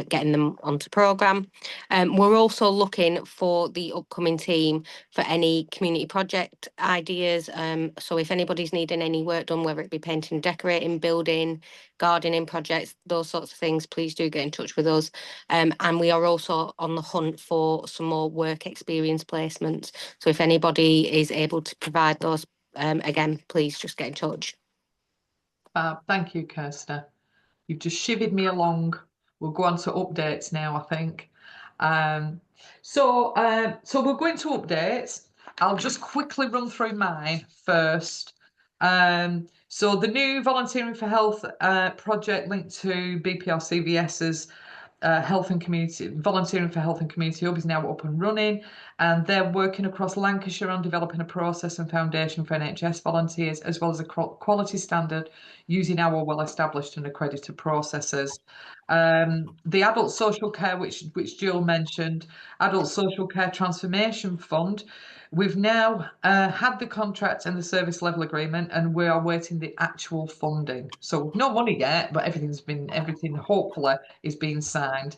getting them onto programme. We're also looking for the upcoming team for any community project ideas. So if anybody's needing any work done, whether it be painting, decorating, building, gardening projects, those sorts of things, please do get in touch with us. And we are also on the hunt for some more work experience placements. So if anybody is able to provide those, again, please just get in touch. Thank you, Kirsty. You've just shivered me along. We'll go on to updates now, I think. So we'll go into updates. I'll just quickly run through mine first. So the new Volunteering for Health project linked to BPRCVS's Health and Community, Volunteering for Health and Community Hub is now up and running, and they're working across Lancashire on developing a process and foundation for NHS volunteers, as well as a quality standard using our well-established and accredited processes. The Adult Social Care, which Jill mentioned, Adult Social Care Transformation Fund, We've now had the contract and the service level agreement, and we are waiting the actual funding. So no money yet, but everything hopefully is being signed.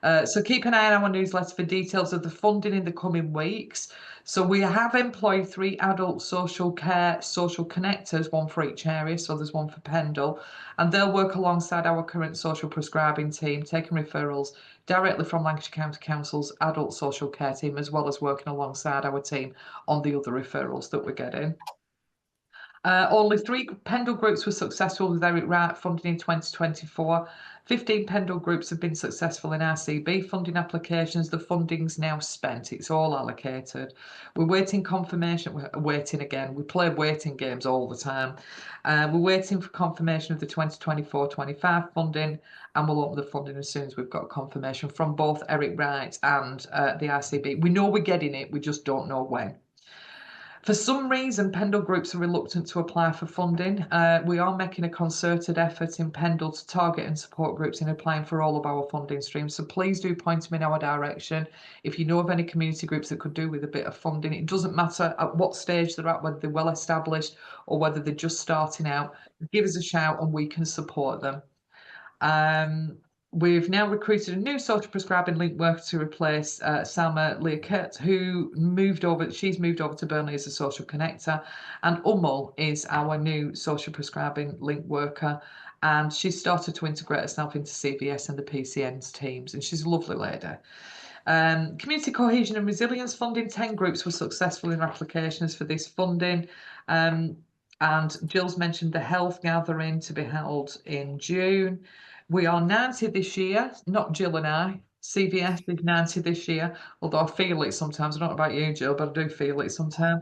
So keep an eye on our newsletter for details of the funding in the coming weeks. So we have employed 3 adult social care social connectors, 1 for each area. So there's 1 for Pendle, and they'll work alongside our current social prescribing team, taking referrals directly from Lancashire County Council's adult social care team, as well as working alongside our team on the other referrals that we're getting. Only 3 Pendle groups were successful with Eric Wright funding in 2024. 15 Pendle groups have been successful in RCB funding applications. The funding's now spent. It's all allocated. We're waiting confirmation. We're waiting again. We play waiting games all the time. We're waiting for confirmation of the 2024-25 funding, and we'll open the funding as soon as we've got confirmation from both Eric Wright and the RCB. We know we're getting it. We just don't know when. For some reason, Pendle groups are reluctant to apply for funding. We are making a concerted effort in Pendle to target and support groups in applying for all of our funding streams. So please do point them in our direction. If you know of any community groups that could do with a bit of funding, it doesn't matter at what stage they're at, whether they're well established or whether they're just starting out, give us a shout and we can support them. We've now recruited a new social prescribing link worker to replace Salma Leakert, who moved over. She's moved over to Burnley as a social connector, and Umul is our new social prescribing link worker, and she's started to integrate herself into CVS and the PCN's teams, and she's a lovely lady. Community cohesion and resilience funding, 10 groups were successful in their applications for this funding. And Jill's mentioned the health gathering to be held in June. We are 90 this year, not Jill and I. CVS is 90 this year, although I feel it sometimes. I don't know about you, Jill, but I do feel it sometimes.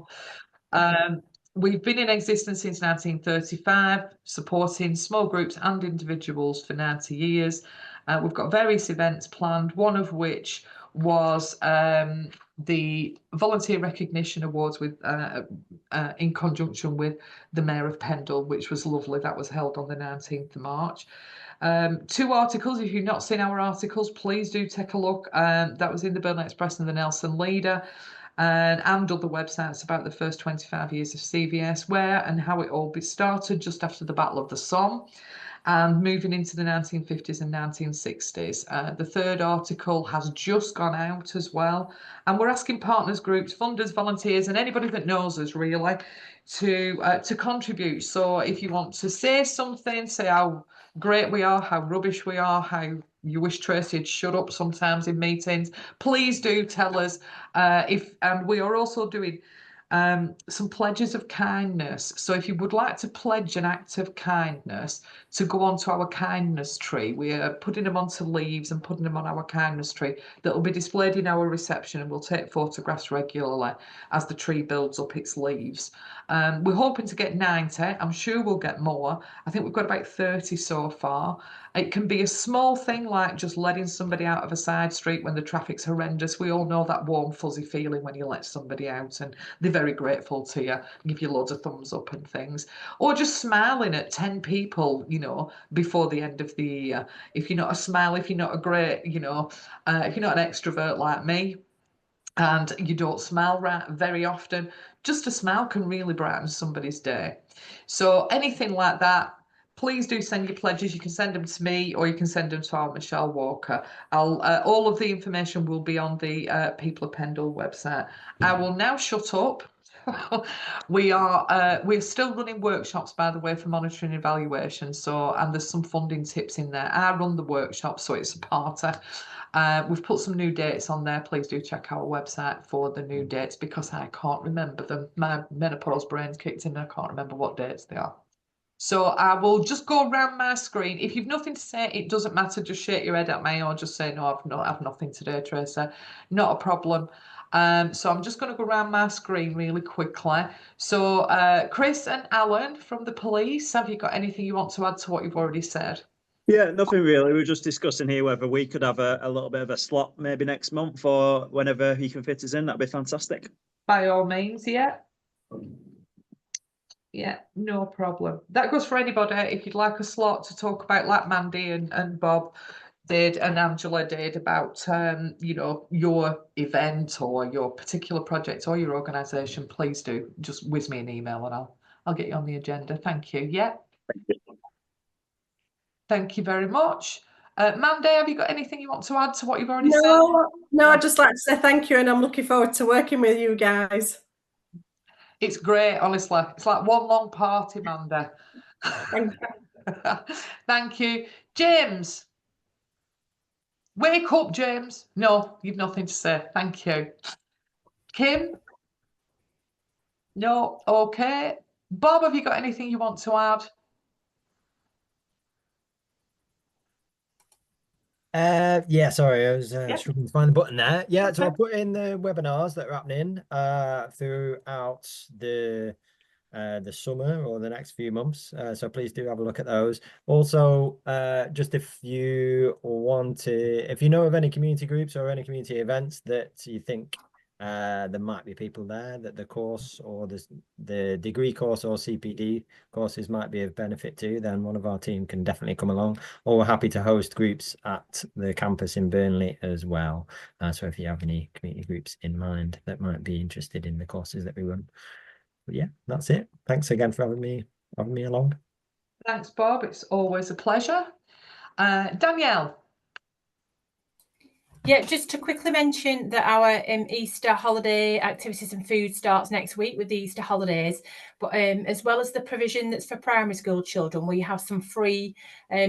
We've been in existence since 1935, supporting small groups and individuals for 90 years. We've got various events planned, one of which was the Volunteer Recognition Awards with in conjunction with the Mayor of Pendle, which was lovely. That was held on the 19th of March. 2 articles. If you've not seen our articles, please do take a look. That was in the Burnley Express and the Nelson Leader, and other websites about the first 25 years of CVS, where and how it all started just after the Battle of the Somme and moving into the 1950s and 1960s. The 3rd article has just gone out as well, and we're asking partners, groups, funders, volunteers, and anybody that knows us really to contribute. So if you want to say something, say how great we are, how rubbish we are, how you wish Tracy had shut up sometimes in meetings, please do tell us. And we are also doing some pledges of kindness. So if you would like to pledge an act of kindness to go onto our kindness tree, we are putting them onto leaves and putting them on our kindness tree that will be displayed in our reception, and we'll take photographs regularly as the tree builds up its leaves. We're hoping to get 90. I'm sure we'll get more. I think we've got about 30 so far. It can be a small thing like just letting somebody out of a side street when the traffic's horrendous. We all know that warm fuzzy feeling when you let somebody out and they're very grateful to you, give you loads of thumbs up and things. Or just smiling at 10 people, you know, before the end of the year. If you're not a smile, if you're not a great, you know, if you're not an extrovert like me, and you don't smile very often, just a smile can really brighten somebody's day. So anything like that, please do send your pledges. You can send them to me or you can send them to our Michelle Walker. All of the information will be on the People of Pendle website. I will now shut up. We're still running workshops, by the way, for monitoring and evaluation. So, and there's some funding tips in there. I run the workshop, so it's a party. We've put some new dates on there. Please do check our website for the new dates because I can't remember them. My menopause brain's kicked in and I can't remember what dates they are. So I will just go around my screen. If you've nothing to say, it doesn't matter. Just shake your head at me or just say, no, I've nothing today, Tracy. Not a problem. So I'm just going to go around my screen really quickly. So Chris and Alan from the police, have you got anything you want to add to what you've already said? Yeah, nothing really. We were just discussing here whether we could have a little bit of a slot maybe next month or whenever he can fit us in. That'd be fantastic. By all means, yeah. Yeah, no problem. That goes for anybody. If you'd like a slot to talk about, like Mandy and Bob, did and Angela did about you know, your event or your particular project or your organisation, please do just whiz me an email and I'll get you on the agenda. Thank you. Yeah. Thank you very much. Mandy, have you got anything you want to add to what you've already said? No, I'd just like to say thank you, and I'm looking forward to working with you guys. It's great, honestly. It's like one long party, Mandy. Thank you. Thank you. James. Wake up, James. No, you've nothing to say. Thank you. Kim? No, okay. Bob, have you got anything you want to add? Yeah, sorry, I was struggling to find the button there. Yeah, so I'll put in the webinars that are happening throughout the summer or the next few months. So please do have a look at those. Also, just if you know of any community groups or any community events that you think there might be people there that the course or the degree course or CPD courses might be of benefit to, then one of our team can definitely come along. Or we're happy to host groups at the campus in Burnley as well. So if you have any community groups in mind that might be interested in the courses that we run. But yeah, that's it. Thanks again for having me along. Thanks, Bob. It's always a pleasure. Danielle. Yeah, just to quickly mention that our Easter holiday activities and food starts next week with the Easter holidays, but as well as the provision that's for primary school children, we have some free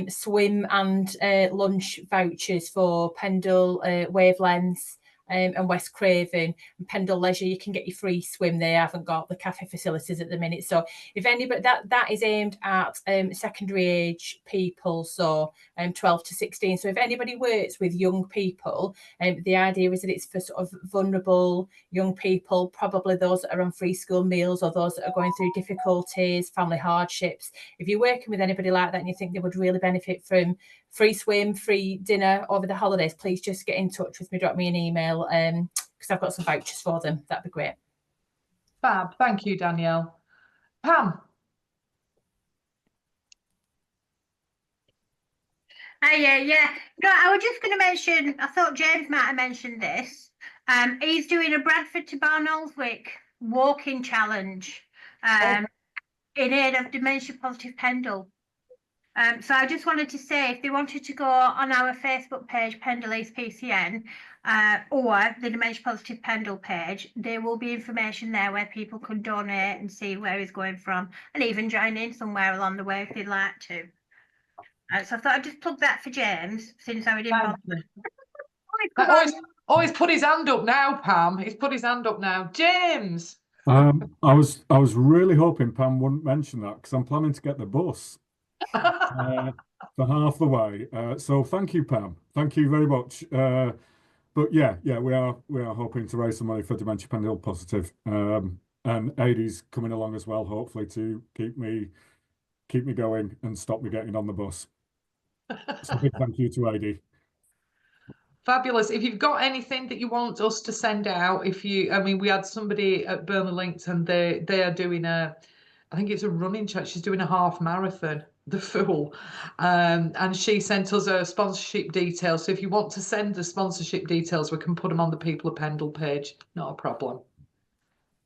swim and lunch vouchers for Pendle, Wavelengths, and West Craven and Pendle Leisure. You can get your free swim. They haven't got the cafe facilities at the minute. So if anybody, that is aimed at secondary age people, so 12 to 16. So if anybody works with young people, the idea is that it's for sort of vulnerable young people, probably those that are on free school meals or those that are going through difficulties, family hardships. If you're working with anybody like that and you think they would really benefit from free swim, free dinner over the holidays, please just get in touch with me, drop me an email, because I've got some vouchers for them. That'd be great. Fab. Thank you, Danielle. Pam. Yeah. No, I was just going to mention, I thought James might have mentioned this. He's doing a Bradford to Barnoldswick walking challenge in aid of Dementia Positive Pendle. So I just wanted to say, if they wanted to go on our Facebook page, Pendle-based PCN, or the Dementia Positive Pendle page, there will be information there where people can donate and see where he's going from, and even join in somewhere along the way if they'd like to. So I thought I'd just plug that for James, since I didn't bother. He's put his hand up now, Pam. He's put his hand up now. James. I was really hoping Pam wouldn't mention that, because I'm planning to get the bus for half the way. So thank you, Pam. Thank you very much. But yeah, we are hoping to raise some money for Dementia Pendle Positive. And Adie's coming along as well, hopefully, to keep me going and stop me getting on the bus. So big thank you to Adie. Fabulous. If you've got anything that you want us to send out, we had somebody at Burnley Linked and they are doing I think it's a running chat. She's doing a half marathon, the Fool. And she sent us a sponsorship details. So if you want to send the sponsorship details, we can put them on the People of Pendle page. Not a problem.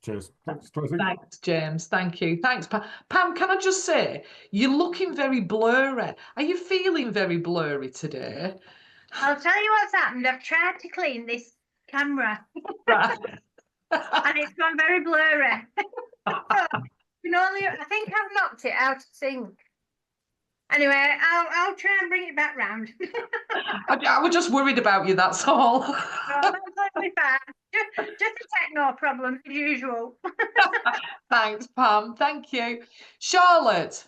Cheers. Thanks, Tracy. Thanks, James. Thank you. Thanks, Pam. Pam, can I just say, you're looking very blurry. Are you feeling very blurry today? I'll tell you what's happened. I've tried to clean this camera. And it's gone very blurry. I think I've knocked it out of sync. Anyway, I'll try and bring it back round. I was just worried about you, that's all. No, that's totally fine. Just a techno problem as usual. Thanks, Pam. Thank you. Charlotte.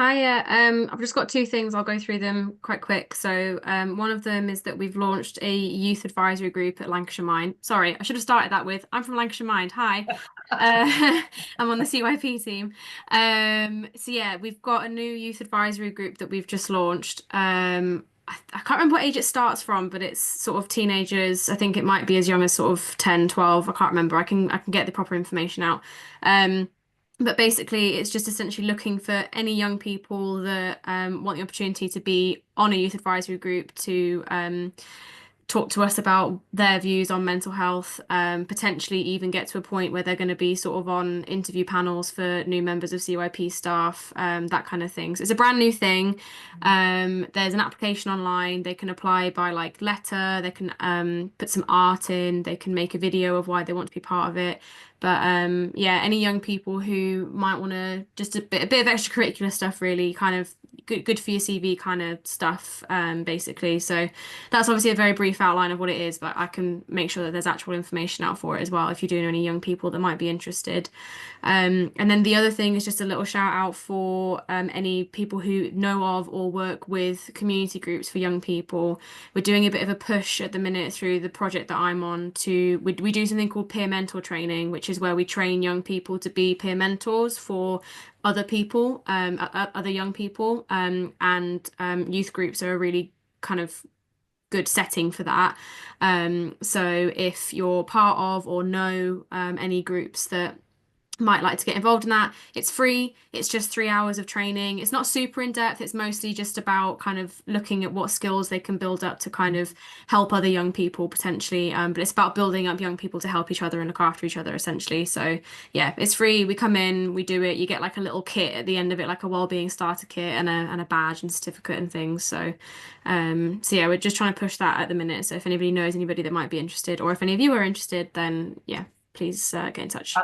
Hiya. I've just got two things. I'll go through them quite quick. So one of them is that we've launched a youth advisory group at Lancashire Mind. Sorry, I should have started that with, I'm from Lancashire Mind. Hi. I'm on the CYP team. So yeah, we've got a new youth advisory group that we've just launched. I can't remember what age it starts from, but it's sort of teenagers. I think it might be as young as sort of 10, 12. I can't remember. I can get the proper information out. But basically, it's just essentially looking for any young people that want the opportunity to be on a youth advisory group to talk to us about their views on mental health, potentially even get to a point where they're going to be sort of on interview panels for new members of CYP staff, that kind of thing. So it's a brand new thing. There's an application online. They can apply by like letter. They can put some art in. They can make a video of why they want to be part of it. But yeah, any young people who might want to just a bit of extracurricular stuff, really kind of good for your CV kind of stuff, basically. So that's obviously a very brief outline of what it is, but I can make sure that there's actual information out for it as well if you do know any young people that might be interested. And then the other thing is just a little shout out for any people who know of or work with community groups for young people. We're doing a bit of a push at the minute through the project that I'm on to we do something called peer mentor training, which is where we train young people to be peer mentors for other people, other young people, and youth groups are a really kind of good setting for that. So if you're part of or know any groups that might like to get involved in that, it's free. It's just 3 hours of training. It's not super in depth. It's mostly just about kind of looking at what skills they can build up to kind of help other young people potentially. But it's about building up young people to help each other and look after each other essentially. So yeah, it's free. We come in, we do it. You get like a little kit at the end of it, like a wellbeing starter kit and a badge and certificate and things. So yeah, we're just trying to push that at the minute. So if anybody knows anybody that might be interested, or if any of you are interested, then yeah, please get in touch.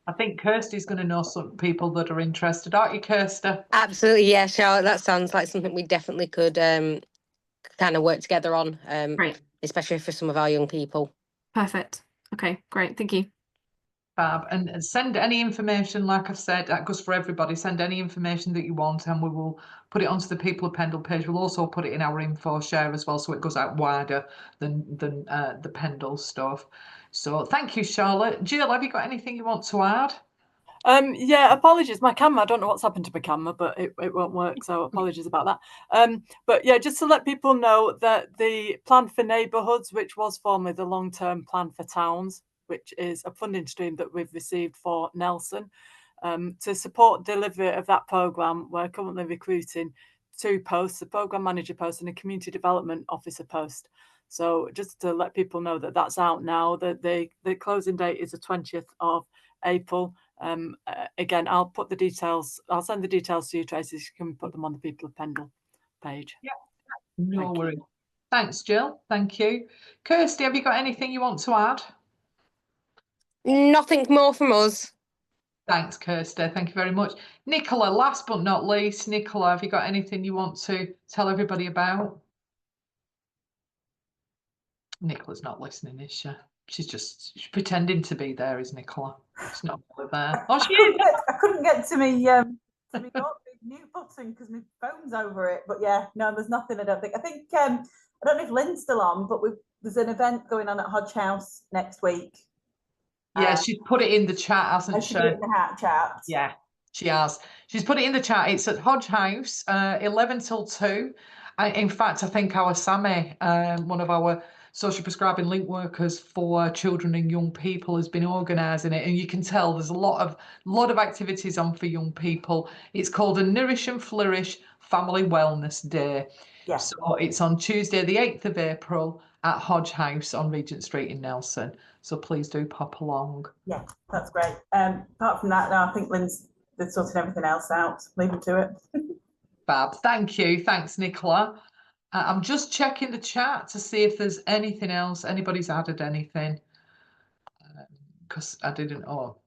I think Kirsty's going to know some people that are interested, aren't you, Kirsty? Absolutely, yeah, Charlotte. That sounds like something we definitely could kind of work together on, Great. especially for some of our young people. Perfect. Okay, great. Thank you. Fab. And send any information, like I've said, that goes for everybody. Send any information that you want and we will put it onto the People of Pendle page. We'll also put it in our info share as well, so it goes out wider than the Pendle stuff. So thank you, Charlotte. Jill, have you got anything you want to add? Yeah, apologies. My camera, I don't know what's happened to my camera, but it won't work. So apologies about that. But yeah, just to let people know that the Plan for Neighbourhoods, which was formerly the Long-Term Plan for Towns, which is a funding stream that we've received for Nelson, to support delivery of that programme, we're currently recruiting 2 posts, a programme manager post and a community development officer post. So just to let people know that that's out now, that the closing date is the 20th of April. Again, I'll put the details, I'll send the details to you, Tracy, so you can put them on the People of Pendle page. Yeah, no worries. Thanks, Jill. Thank you. Kirsty, have you got anything you want to add? Nothing more from us. Thanks, Kirsty. Thank you very much. Nicola, last but not least, Nicola, have you got anything you want to tell everybody about? Nicola's not listening, is she? She's pretending to be there, is Nicola? She's not really there. Oh, she is. I couldn't get to me mute button because my phone's over it. But yeah, no, there's nothing. I don't think. I don't know if Lynn's still on, but there's an event going on at Hodge House next week. Yeah, she's put it in the chat, hasn't she? She put it in the chat. Yeah, she has. She's put it in the chat. It's at Hodge House, 11 till 2. In fact, I think our Sammy, one of our social prescribing link workers for children and young people, has been organising it, and you can tell there's a lot of activities on for young people. It's called a Nourish and Flourish Family Wellness Day. Yeah. So it's on Tuesday, the 8th of April at Hodge House on Regent Street in Nelson. So please do pop along. Yeah, that's great. Apart from that, no, I think Lynn's sorting everything else out. Leave it to it. Fab. Thank you. Thanks, Nicola. I'm just checking the chat to see if there's anything else. Anybody's added anything? Because I didn't. Oh,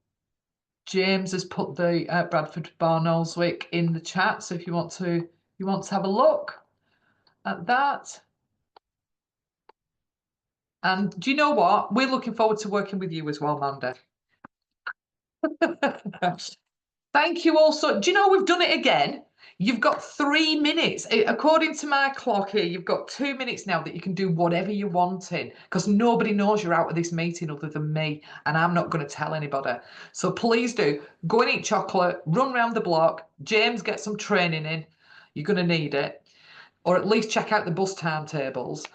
James has put the Bradford Bar Knowleswick in the chat. So if you want to have a look at that. And do you know what? We're looking forward to working with you as well, Manda. Thank you also. Do you know we've done it again? You've got 3 minutes. According to my clock here, you've got 2 minutes now that you can do whatever you want in, because nobody knows you're out of this meeting other than me, and I'm not going to tell anybody. So please do. Go and eat chocolate, run around the block. James, get some training in. You're going to need it. Or at least check out the bus timetables.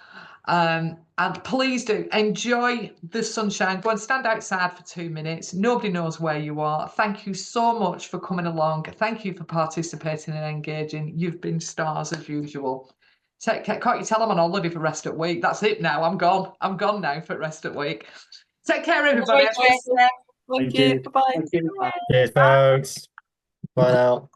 And please do enjoy the sunshine. Go and stand outside for 2 minutes. Nobody knows where you are. Thank you so much for coming along. Thank you for participating and engaging. You've been stars as usual. Can't you tell I'm on holiday for rest at week? That's it now. I'm gone. I'm gone now for rest at week. Take care, everybody. Thank you. Bye-bye. Cheers, folks. Bye now.